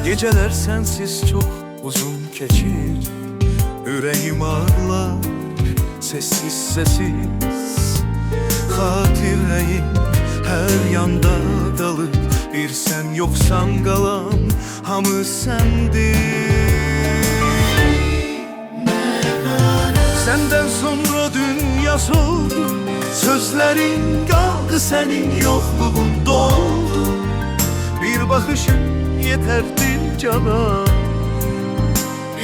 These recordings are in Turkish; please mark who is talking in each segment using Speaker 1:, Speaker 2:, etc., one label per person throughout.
Speaker 1: Geceler sensiz çok uzun geçir. Yüreğim ağlar sessiz sessiz. Hatireyim her yanda dalı. Bir sen yoksan qalan hamı sendir. Senden sonra dünya soldu. Sözlerin kaldı, senin yokluğun doldu. Bir bakışın yeterdi cana.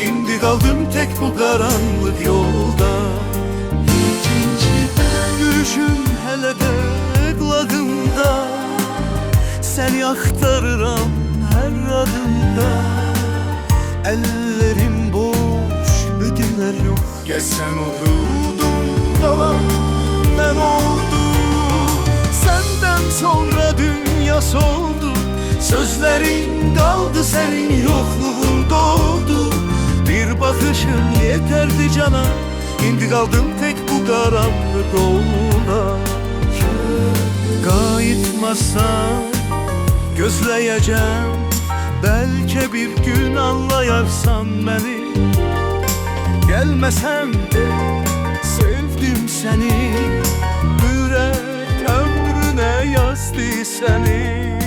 Speaker 1: İndi kaldım tek bu karanlık yolda. Yürüşüm hele de qulağımda. Seni aktarıram her adımda. Ellerim boş, ödümler yok. Gel sen oturdun da ben oldum. Senden sonra dünya soldu. Sözlerin kaldı, senin yokluğun doğdu. Bir bakışın yeterdi cana. İndi kaldım tek bu karanlık yolda. Qayıtmazsan gözleyeceğim. Belki bir gün anlayarsan beni. Gelmesen de sevdim seni. Yürek ömrüne yazdı seni.